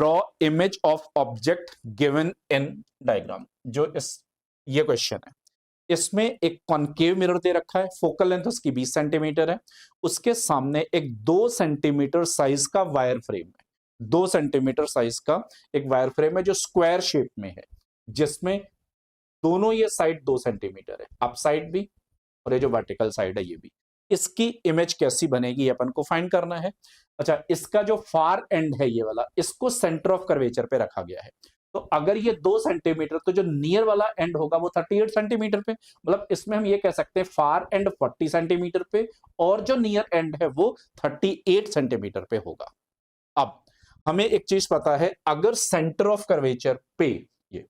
Draw image of object given in diagram. जो ये question है, इसमें एक कॉनकेव मिरर दे रखा है, फोकल लेंथ उसकी 20 सेंटीमीटर है, उसके सामने एक 2 सेंटीमीटर साइज का वायर फ्रेम है, 2 सेंटीमीटर साइज का एक वायर फ्रेम है जो स्क्वायर शेप में है, जिसमें दोनों ये साइड 2 सेंटीमीटर है, अप साइड भी और ये जो वर्टिकल साइड है ये भी। इसकी इमेज कैसी बनेगी अपन को फाइंड करना है। अच्छा, इसका जो फार एंड है ये वाला, इसको सेंटर ऑफ कर्वेचर पे रखा गया है। तो अगर ये 2 सेंटीमीटर, तो जो नियर वाला एंड होगा वो 38 सेंटीमीटर पे, मतलब इसमें हम ये कह सकते हैं फार एंड 40 सेंटीमीटर पे और जो नियर एंड है वो 38 सेंटीमीटर पे होगा। अब हमें एक चीज पता है, अगर सेंटर ऑफ कर्वेचर पे, ये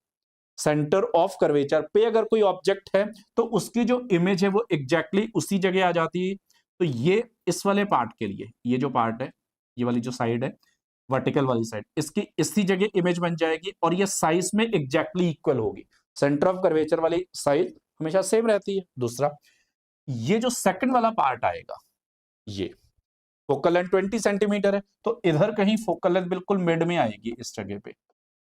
सेंटर ऑफ कर्वेचर पे अगर कोई ऑब्जेक्ट है तो उसकी जो इमेज है वो एग्जैक्टली उसी जगह आ जाती है। तो ये इस वाले पार्ट के लिए, ये जो पार्ट है, ये वाली जो साइड है वर्टिकल वाली साइड, इसकी इसी जगह इमेज बन जाएगी और ये साइज में एग्जैक्टली इक्वल होगी। सेंटर ऑफ कर्वेचर वाली साइज हमेशा सेम रहती है। दूसरा, ये जो सेकंड वाला पार्ट आएगा, ये फोकल लेंथ 20 सेंटीमीटर है, तो इधर कहीं फोकल लेंथ बिल्कुल मिड में आएगी इस जगह पे।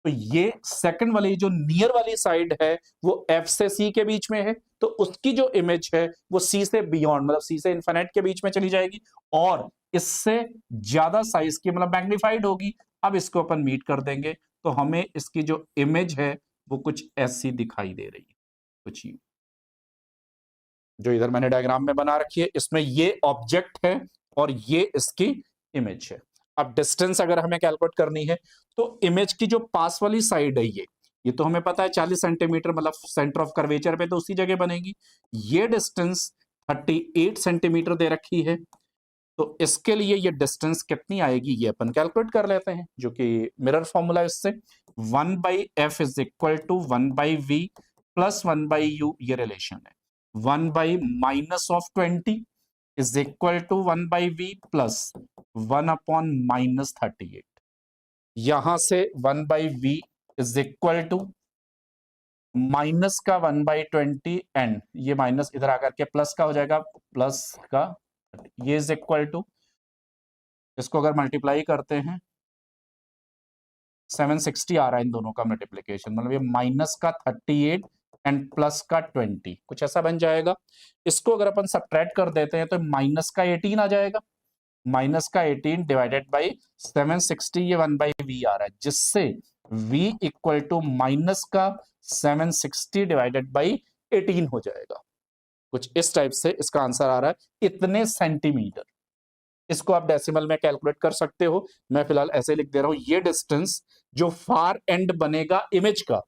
तो ये सेकंड वाली जो नियर वाली साइड है वो एफ से सी के बीच में है, तो उसकी जो इमेज है वो सी से बियॉन्ड, मतलब सी से इनफिनिट के बीच में चली जाएगी और इससे ज्यादा साइज की, मतलब मैग्नीफाइड होगी। अब इसको अपन मीट कर देंगे तो हमें इसकी जो इमेज है वो कुछ ऐसी दिखाई दे रही है, कुछ जो इधर मैंने डायग्राम में बना रखी है। इसमें ये ऑब्जेक्ट है और ये इसकी इमेज है। अब डिस्टेंस अगर हमें कैलकुलेट करनी है तो इमेज की जो पास वाली साइड है ये तो हमें पता है 40 सेंटीमीटर, मतलब सेंटर ऑफ कर्वेचर पे तो उसी जगह बनेगी। ये डिस्टेंस 38 सेंटीमीटर दे रखी है, तो इसके लिए ये डिस्टेंस कितनी आएगी ये अपन कैलकुलेट कर लेते हैं, जो कि मिरर फॉर्मूला इससे 1/f is equal to 1/v plus 1/u, ये रिलेशन है। 1/-20 is equal to 1/v plus 1/-38। यहां से 1/v is equal to minus का 1/20 एंड ये माइनस इधर आकर के प्लस का हो जाएगा, प्लस का ये इज इक्वल टू, इसको अगर मल्टीप्लाई करते हैं 760 आ रहा है इन दोनों का मल्टीप्लीकेशन, मतलब ये माइनस का 38 एंड प्लस का 20, कुछ ऐसा बन जाएगा। इसको अगर अपन सब्ट्रैक्ट कर देते हैं तो माइनस का 18 आ जाएगा, माइनस का 18 डिवाइडेड बाई 760, ये 1/v आ रहा है, जिससे v इक्वल टू माइनस का 760 डिवाइडेड बाई 18 हो जाएगा। कुछ इस टाइप से इसका आंसर आ रहा है, इतने सेंटीमीटर। इसको आप डेसिमल में कैलकुलेट कर सकते हो, मैं फिलहाल ऐसे लिख दे रहा हूं। ये डिस्टेंस जो फार एंड बनेगा इमेज का,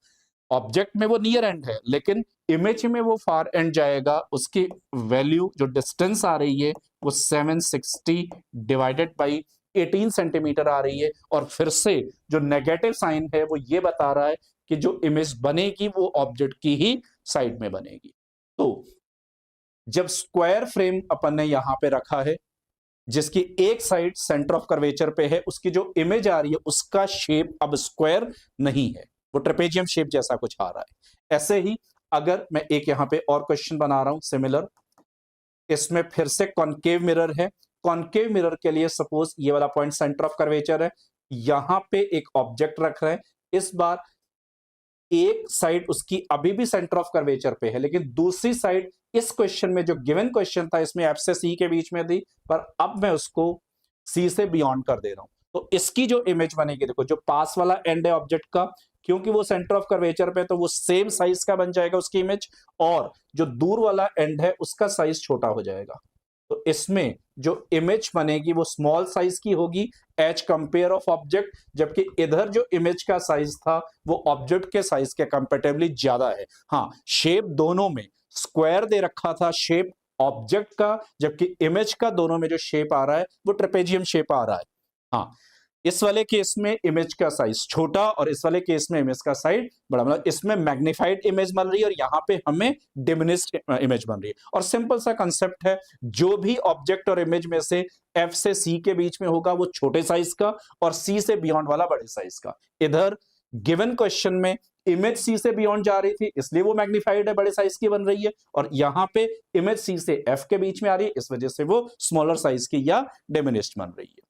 ऑब्जेक्ट में वो नियर एंड है लेकिन इमेज में वो फार एंड जाएगा, उसकी वैल्यू जो डिस्टेंस आ रही है वो 760 डिवाइडेड बाई 18 सेंटीमीटर आ रही है। और फिर से जो नेगेटिव साइन है वो ये बता रहा है कि जो इमेज बनेगी वो ऑब्जेक्ट की ही साइड में बनेगी। तो जब स्क्वायर फ्रेम अपन ने यहां पे रखा है, जिसकी एक साइड सेंटर ऑफ कर्वेचर पे है, उसकी जो इमेज आ रही है उसका शेप अब स्क्वायर नहीं है, वो ट्रेपेजियम शेप जैसा कुछ आ रहा है। ऐसे ही अगर मैं एक यहां पे और क्वेश्चन बना रहा हूं सिमिलर, इसमें फिर से कॉनकेव मिरर है। कॉनकेव मिरर के लिए सपोज ये वाला पॉइंट सेंटर ऑफ कर्वेचर है, यहां पे एक ऑब्जेक्ट रख रहे हैं। इस बार एक साइड उसकी अभी भी सेंटर ऑफ कर्वेचर पे है, लेकिन दूसरी साइड इस क्वेश्चन में जो गिवन क्वेश्चन था इसमें एफ से सी के बीच में थी, पर अब मैं उसको सी से बियॉन्ड कर दे रहा हूं। तो इसकी जो इमेज बनेगी, देखो जो पास वाला एंड है ऑब्जेक्ट का, क्योंकि वो सेंटर ऑफ कर्वेचर पे तो वो सेम साइज का बन जाएगा उसकी इमेज, और जो दूर वाला एंड है उसका साइज छोटा हो जाएगा। तो इसमें जो इमेज बनेगी वो स्मॉल साइज की होगी एज कंपेयर ऑफ ऑब्जेक्ट, जबकि इधर जो इमेज का साइज था वो ऑब्जेक्ट के साइज के कंपेरेटिवली ज्यादा है। हाँ, शेप दोनों में स्क्वायर दे रखा था शेप ऑब्जेक्ट का, जबकि इमेज का दोनों में जो शेप आ रहा है वो ट्रेपेजियम शेप आ रहा है। हाँ, इस वाले केस में इमेज का साइज छोटा और इस वाले केस में इमेज का साइज बड़ा, मतलब इसमें मैग्नीफाइड इमेज बन रही है और यहाँ पे हमें डिमिनिश्ड इमेज बन रही है। और सिंपल सा कंसेप्ट है, जो भी ऑब्जेक्ट और इमेज में से एफ से सी के बीच में होगा वो छोटे साइज का और सी से बियॉन्ड वाला बड़े साइज का। इधर गिवन क्वेश्चन में इमेज सी से बियॉन्ड जा रही थी इसलिए वो मैग्नीफाइड है, बड़े साइज की बन रही है, और यहाँ पे इमेज सी से एफ के बीच में आ रही है, इस वजह से वो स्मॉलर साइज की या डिमिनिश्ड बन रही है।